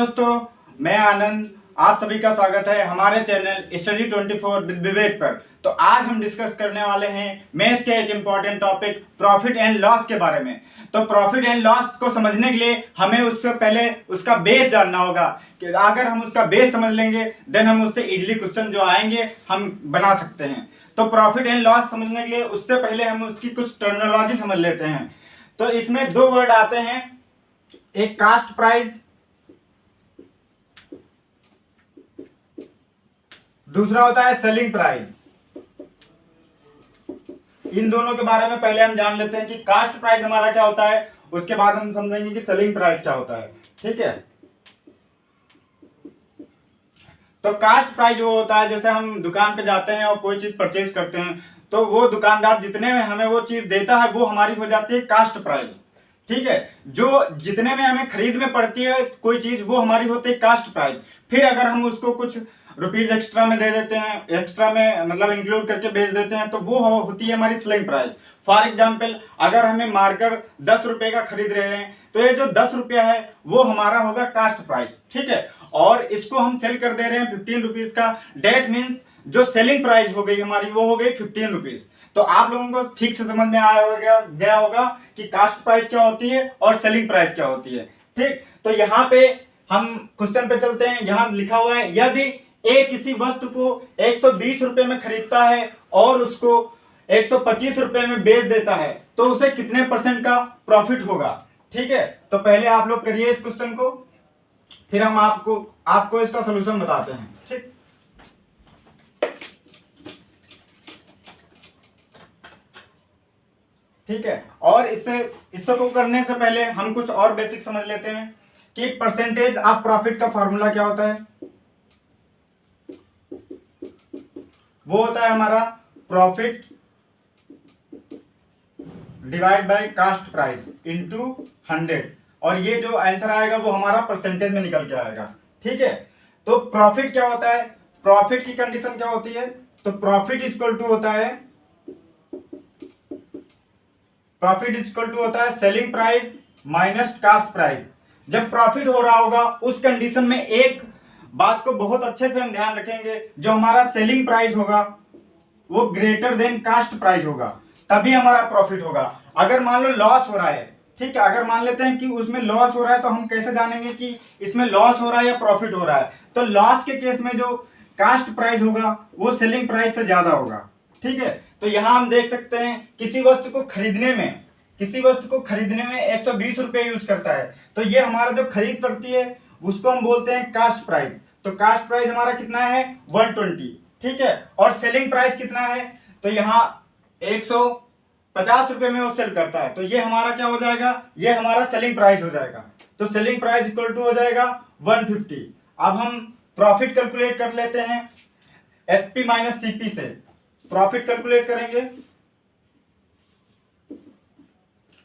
दोस्तों, मैं आनंद, आप सभी का स्वागत है हमारे चैनल स्टडी 24 विद विवेक पर। तो आज हम डिस्कस करने वाले हैं मैथ के एक important topic profit and loss के बारे में। तो प्रॉफिट एंड लॉस को समझने के लिए हमें उससे पहले उसका बेस जानना होगा कि अगर हम उसका बेस समझ लेंगे देन हम उससे इजीली क्वेश्चन जो आएंगे हम बना सकते हैं। तो प्रॉफिट एंड लॉस समझने के लिए उससे पहले हम उसकी कुछ टर्मिनोलॉजी समझ लेते हैं। तो इसमें दो वर्ड आते हैं, एक कास्ट प्राइस, दूसरा होता है सेलिंग प्राइस। इन दोनों के बारे में पहले हम जान लेते हैं कि कास्ट प्राइस हमारा क्या होता है, उसके बाद हम समझेंगे कि सेलिंग प्राइस क्या होता है। ठीक है, तो कास्ट प्राइस वो होता है, जैसे हम दुकान पे जाते हैं और कोई चीज परचेज करते हैं तो वो दुकानदार जितने में हमें वो चीज देता है वो हमारी हो जाती है कास्ट प्राइस। ठीक है, जो जितने में हमें खरीद में पड़ती है कोई चीज वो हमारी होती है कास्ट प्राइस। फिर अगर हम उसको कुछ रुपीज एक्स्ट्रा में दे देते हैं, एक्स्ट्रा में मतलब इंक्लूड करके बेच देते हैं, तो वो होती है हमारी सेलिंग प्राइस। फॉर एग्जाम्पल, अगर हमें मार्कर 10 रुपए का खरीद रहे हैं तो ये जो 10 रुपया है वो हमारा होगा कास्ट प्राइस। ठीक है, और इसको हम सेल कर दे रहे हैं 15 रुपीज का, डेट मीन्स जो सेलिंग प्राइस हो गई हमारी वो हो गई 15 रुपीज। तो आप लोगों को ठीक से समझ में गया होगा कि कास्ट प्राइस क्या होती है और सेलिंग प्राइस क्या होती है। ठीक, तो यहाँ पे हम क्वेश्चन पे चलते हैं। यहाँ लिखा हुआ है, यदि ए किसी वस्तु को 120 रुपए में खरीदता है और उसको 125 रुपए में बेच देता है तो उसे कितने परसेंट का प्रॉफिट होगा। ठीक है, तो पहले आप लोग करिए इस क्वेश्चन को, फिर हम आपको इसका सलूशन बताते हैं। ठीक, ठीक है, और इसको करने से पहले हम कुछ और बेसिक समझ लेते हैं कि परसेंटेज ऑफ प्रॉफिट का फॉर्मूला क्या होता है। वो होता है हमारा profit divide by cost price into 100, और ये जो आंसर आएगा वो हमारा परसेंटेज में निकल के आएगा। ठीक है, तो प्रॉफिट क्या होता है, प्रॉफिट की कंडीशन क्या होती है, तो प्रॉफिट इक्वल टू होता है selling price minus cost price. जब प्रॉफिट हो रहा होगा उस कंडीशन में एक बात को बहुत अच्छे से हम ध्यान रखेंगे, जो हमारा सेलिंग प्राइस होगा वो ग्रेटर देन कास्ट प्राइस होगा, तभी हमारा प्रॉफिट होगा। अगर मान लो लॉस हो रहा है, ठीक है, अगर मान लेते हैं कि उसमें लॉस हो रहा है तो हम कैसे जानेंगे कि इसमें लॉस हो रहा है या प्रॉफिट हो रहा है। तो लॉस के केस में जो कास्ट प्राइस होगा वो सेलिंग प्राइस से ज्यादा होगा। ठीक है, तो यहां हम देख सकते हैं किसी वस्तु को खरीदने में 120 रुपए यूज करता है, तो ये हमारा जो खरीद पड़ती है उसको हम बोलते हैं कास्ट प्राइस। तो कास्ट प्राइस हमारा कितना है 120। ठीक है, और सेलिंग प्राइस कितना है, तो यहाँ 150 रुपए में वो सेल करता है, तो ये हमारा क्या हो जाएगा, ये हमारा सेलिंग प्राइस हो जाएगा। तो सेलिंग प्राइस इक्वल टू हो जाएगा 150। अब हम प्रॉफिट कैलकुलेट कर लेते हैं एसपी माइनस सीपी से। प्रॉफिट कैलकुलेट करेंगे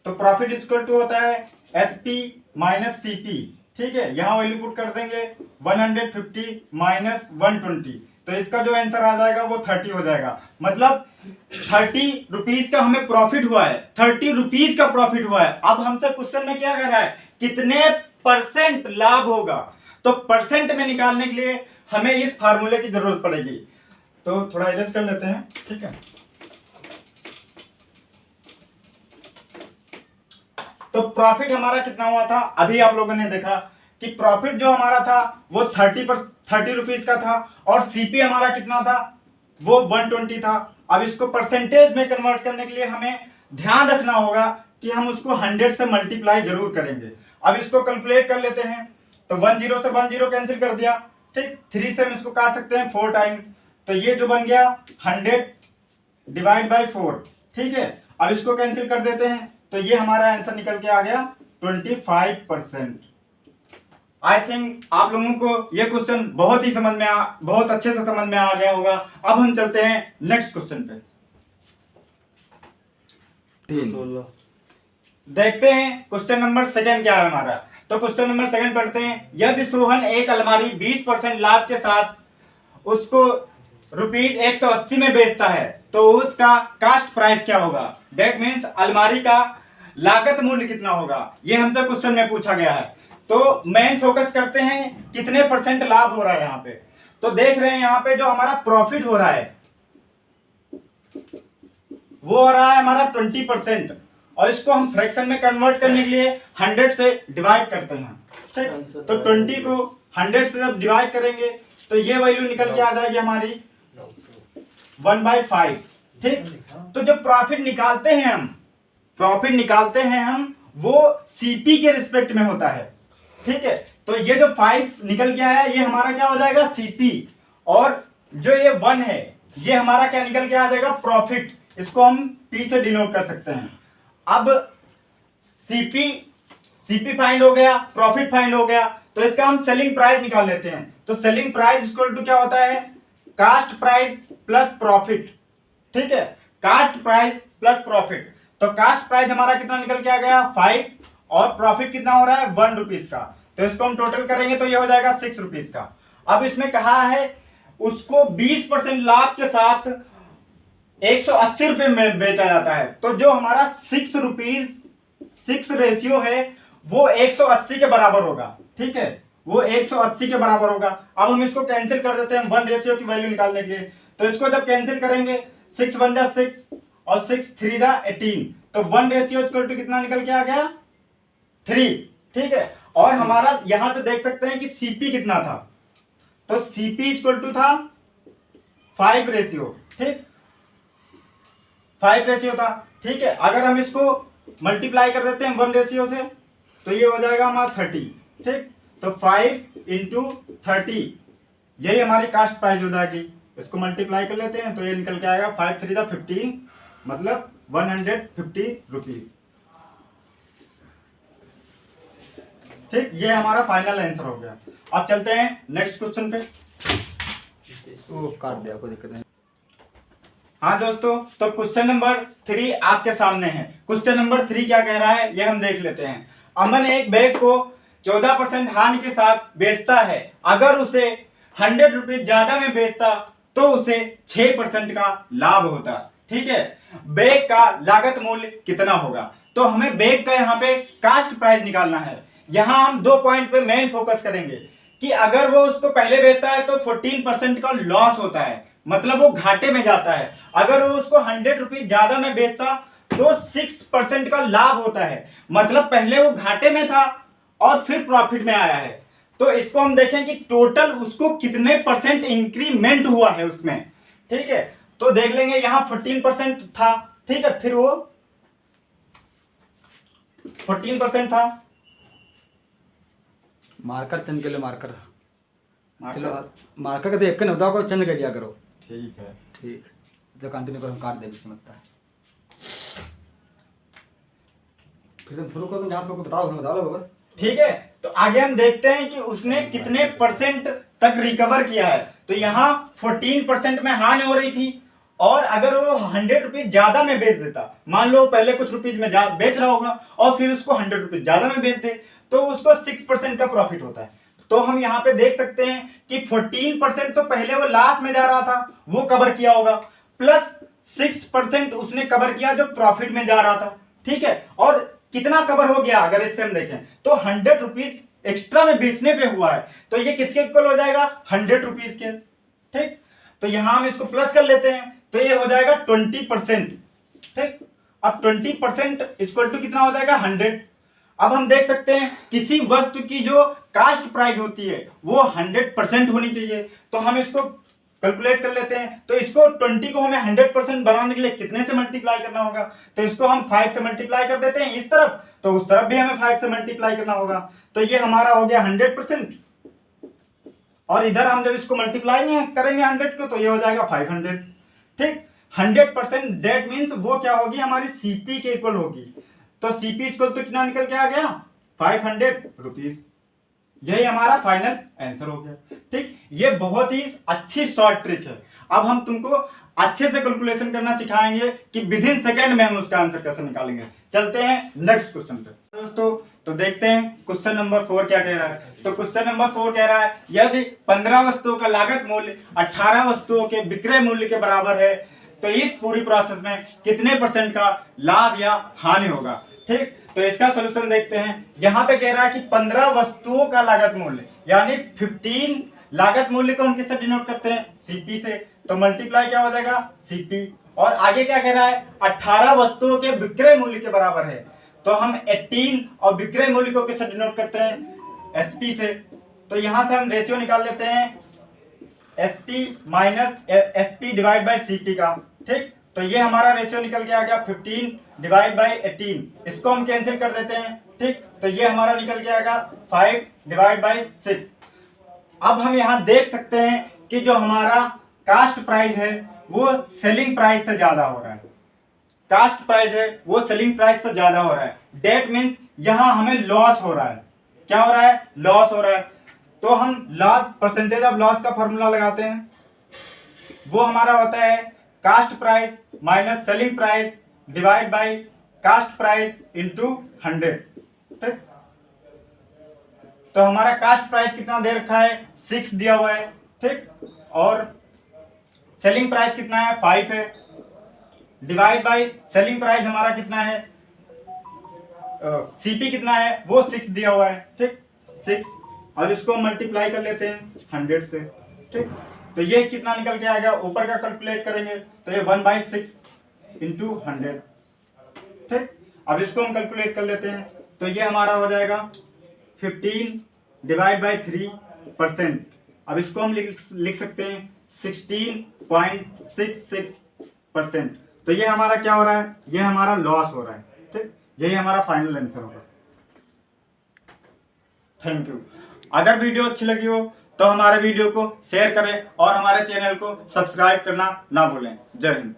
तो प्रॉफिट इक्वल टू होता है एसपी माइनस सीपी। ठीक है, यहां वैल्यू पुट कर देंगे 150 माइनस 120, तो इसका जो आंसर आ जाएगा वो 30 हो जाएगा। मतलब 30 रुपीज का हमें प्रॉफिट हुआ है, 30 रुपीज का प्रॉफिट हुआ है। अब हमसे क्वेश्चन में क्या कर रहा है, कितने परसेंट लाभ होगा, तो परसेंट में निकालने के लिए हमें इस फार्मूले की जरूरत पड़ेगी। तो थोड़ा इरेज कर लेते हैं। ठीक है, तो प्रॉफिट हमारा कितना हुआ था, अभी आप लोगों ने देखा कि प्रॉफिट जो हमारा था वो 30 रुपीज का था, और सीपी हमारा कितना था, वो 120 था। अब इसको परसेंटेज में कन्वर्ट करने के लिए हमें ध्यान रखना होगा कि हम उसको 100 से मल्टीप्लाई जरूर करेंगे। अब इसको कैलकुलेट कर लेते हैं, तो 10 से 10 कैंसिल कर दिया। ठीक, 3 से हम इसको काट सकते हैं 4 टाइम, तो ये जो बन गया 100 डिवाइड बाई 4। ठीक है, अब इसको कैंसिल कर देते हैं, तो ये हमारा आंसर निकल के आ गया 25%। आई थिंक आप लोगों को ये क्वेश्चन बहुत अच्छे से समझ में आ गया होगा। अब हम चलते हैं नेक्स्ट क्वेश्चन पे। देखते हैं क्वेश्चन नंबर 2 क्या है हमारा। तो क्वेश्चन नंबर 2 पढ़ते हैं, यदि सोहन एक अलमारी 20% लाभ के साथ उसको ₹180 में बेचता है तो उसका कास्ट प्राइस क्या होगा। डेट मीन्स अलमारी का लागत मूल्य कितना होगा, ये हमसे क्वेश्चन में पूछा गया है। तो मेन फोकस करते हैं कितने परसेंट लाभ हो रहा है यहाँ पे। तो देख रहे हैं यहाँ पे जो हमारा प्रॉफिट हो रहा है वो हो रहा है हमारा 20%, और इसको हम फ्रैक्शन में कन्वर्ट करने के लिए 100 से डिवाइड करते हैं। ठीक, तो 20 को 100 से जब डिवाइड करेंगे तो ये वैल्यू निकल के आ जाएगी हमारी 1/5। ठीक, तो जो प्रॉफिट निकालते हैं हम वो सीपी के रिस्पेक्ट में होता है। ठीक है, तो ये जो 5 निकल के आया ये हमारा क्या हो जाएगा सीपी, और जो ये 1 है ये हमारा क्या निकल के आ जाएगा प्रॉफिट। इसको हम पी से डिनोट कर सकते हैं। अब सीपी फाइंड हो गया, प्रॉफिट फाइंड हो गया, तो इसका हम सेलिंग प्राइस निकाल लेते हैं। तो सेलिंग प्राइस इक्वल टू क्या होता है कास्ट प्राइस प्लस प्रॉफिट। ठीक है, कास्ट प्राइस प्लस प्रॉफिट। तो कास्ट प्राइस हमारा कितना निकल के आ गया 5, और प्रॉफिट कितना हो रहा है 1 रुपीज का। तो इसको हम टोटल करेंगे तो ये हो जाएगा 6 रुपीज का। अब इसमें कहा है उसको 20% लाभ के साथ 180 रुपए में बेचा जाता है। तो जो हमारा 6 रुपीज 6 रेशियो है वो 180 के बराबर होगा। ठीक है, वो 180 के बराबर होगा। अब हम इसको कैंसिल कर देते हैं 1 रेशियो की वैल्यू निकालने के लिए। तो इसको जब कैंसिल करेंगे 6 1 जा 6 और 6 3 जा 18, तो 1 रेशियो इक्वल टू कितना निकल के आ गया 3। ठीक है, और हमारा यहां से देख सकते हैं कि सीपी कितना था। तो सीपी इक्वल टू था 5 रेशियो। ठीक, 5 रेशियो था। ठीक है, अगर हम इसको मल्टीप्लाई कर देते हैं 1 रेशियो से तो ये हो जाएगा हमारा 30। ठीक, तो 5 इंटू 30 यही हमारी कास्ट प्राइस हो जाएगी। इसको मल्टीप्लाई कर लेते हैं तो ये निकल के आएगा 5 3 जा 15, मतलब 150 रुपीज। ठीक, ये हमारा फाइनल आंसर हो गया। अब चलते हैं नेक्स्ट क्वेश्चन पे। काट दिया, कोई दिक्कत नहीं। हाँ दोस्तों, तो क्वेश्चन नंबर 3 आपके सामने है। क्वेश्चन नंबर 3 क्या कह रहा है ये हम देख लेते हैं। अमन एक बैग को 14% हानि के साथ बेचता है। अगर उसे 100 रुपीज ज्यादा में बेचता तो उसे 6% का लाभ होता। ठीक है, बैग का लागत मूल्य कितना होगा। तो हमें बैग का यहाँ पे कास्ट प्राइस निकालना है। यहाँ हम 2 पॉइंट पे मेन फोकस करेंगे कि अगर वो उसको पहले बेचता है तो 14% का लॉस होता है, मतलब वो घाटे में जाता है। अगर वो उसको 100 रुपीज ज्यादा में बेचता तो 6% का लाभ होता है, मतलब पहले वो घाटे में था और फिर प्रॉफिट में आया है। तो इसको हम देखें कि टोटल उसको कितने परसेंट इंक्रीमेंट हुआ है उसमें। ठीक है, तो देख लेंगे यहां 14% था। ठीक है, फिर वो 14% था। मार्कर चंद के लिए मार्कर चलो मार्कर का देख के ना को चंद कर दिया करो। ठीक है, ठीक, जो कंटिन्यू करो, काट दे बीच में लगता है। फिर तुम शुरू करो, तुम जहाँ तुमको बताओ लो बाबा। ठीक है, तो आगे हम देखते हैं कि उसने कितने परसेंट तक रिकवर किया है। तो यहाँ 14% में हानि हो रही थी, और अगर वो 100 रुपीज ज्यादा में बेच देता, मान लो पहले कुछ रुपीज में बेच रहा होगा और फिर उसको 100 रुपीज ज्यादा में बेच दे तो उसको 6% का प्रॉफिट होता है। तो हम यहाँ पे देख सकते हैं कि 14% तो पहले वो लॉस में जा रहा था, वो कवर किया होगा, प्लस 6% उसने कवर किया जो प्रॉफिट में जा रहा था। ठीक है, और कितना कवर हो गया अगर इससे हम देखें तो 100 रुपीज एक्स्ट्रा में बेचने पे हुआ है। तो ये किसके इक्वल हो जाएगा 100 रुपीज के। ठीक, तो यहां हम इसको प्लस कर लेते हैं तो ये हो जाएगा 20%। ठीक, अब 20% इक्वल टू कितना हो जाएगा 100। अब हम देख सकते हैं किसी वस्तु की जो कास्ट प्राइस होती है वो 100% होनी चाहिए। तो हम इसको कैलकुलेट कर लेते हैं। तो इसको 20 को हमें 100% बनाने के लिए कितने से मल्टीप्लाई करना होगा। तो इसको हम 5 से मल्टीप्लाई कर देते हैं इस तरफ, तो उस तरफ भी हमें 5 से मल्टीप्लाई करना होगा। तो ये हमारा हो गया 100%, और इधर हम जब इसको मल्टीप्लाई करेंगे 100 को तो ये हो जाएगा 500। ठीक, 100% डेट मीन्स वो क्या होगी हमारी सीपी के इक्वल होगी। तो सीपी इक्वल तो कितना निकल के आ गया 500 रुपीज। यही हमारा फाइनल आंसर हो गया। ठीक, ये बहुत ही अच्छी शॉर्ट ट्रिक है। अब हम तुमको अच्छे से कैलकुलेशन करना सिखाएंगे कि विद इन सेकेंड में हम उसका आंसर कैसे निकालेंगे। चलते हैं नेक्स्ट क्वेश्चन पे दोस्तों। तो देखते हैं क्वेश्चन नंबर 4 क्या कह रहा है। तो क्वेश्चन नंबर 4 कह रहा है यदि 15 वस्तुओं का लागत मूल्य 18 वस्तुओं के विक्रय मूल्य के बराबर है तो इस पूरी प्रोसेस में कितने % का लाभ या हानि होगा। ठीक, तो इसका सोल्यूशन देखते हैं। यहाँ पे कह रहा है कि 15 वस्तुओं का लागत मूल्य, यानी 15 लागत मूल्य को हम किससे डिनोट करते हैं? सीपी से। तो मल्टीप्लाई क्या हो जाएगा? सीपी। और आगे क्या कह रहा है? 18 वस्तुओं के विक्रय मूल्य के बराबर है, तो हम 18 और विक्रय मूल्य को किससे डिनोट करते हैं? एसपी से। तो यहां से हम रेशियो निकाल लेते हैं SP minus SP divide by CP का। ठीक, तो ये हमारा रेशियो निकल के आ गया 15 डिवाइड बाई 18। इसको हम कैंसिल कर देते हैं। ठीक, तो ये हमारा निकल के आएगा 5 डिवाइड बाई 6। अब हम यहाँ देख सकते हैं कि जो हमारा कास्ट प्राइस है वो सेलिंग प्राइस से ज्यादा हो रहा है। कास्ट प्राइस है वो सेलिंग प्राइस से ज्यादा हो रहा है। डेट मीन्स यहाँ हमें लॉस हो रहा है। क्या हो रहा है? लॉस हो रहा है। तो हम लॉस, परसेंटेज ऑफ लॉस का फॉर्मूला लगाते हैं। वो हमारा होता है cost price minus selling price divide by cost price into 100। ठीक, तो हमारा कास्ट प्राइस कितना दे रखा है? 6 दिया हुआ है। ठीक, और सेलिंग प्राइस कितना है? 5 है। डिवाइड बाय सेलिंग प्राइस हमारा कितना है? सीपी कितना है? वो 6 दिया हुआ है। ठीक, 6, और इसको मल्टीप्लाई कर लेते हैं 100 से। ठीक, तो ये कितना निकल के आएगा? ऊपर का कैलकुलेट करेंगे तो ये 1/6 इंटू 100। ठीक, अब इसको हम कैलकुलेट कर लेते हैं तो ये हमारा हो जाएगा 15 डिवाइड बाई 3%। अब इसको हम लिख सकते हैं 16.66%। तो ये हमारा क्या हो रहा है? ये हमारा लॉस हो रहा है। ठीक, यही हमारा फाइनल आंसर होगा। Thank you. अगर वीडियो अच्छी लगी हो तो हमारे वीडियो को शेयर करें और हमारे चैनल को सब्सक्राइब करना ना भूलें। जय हिंद।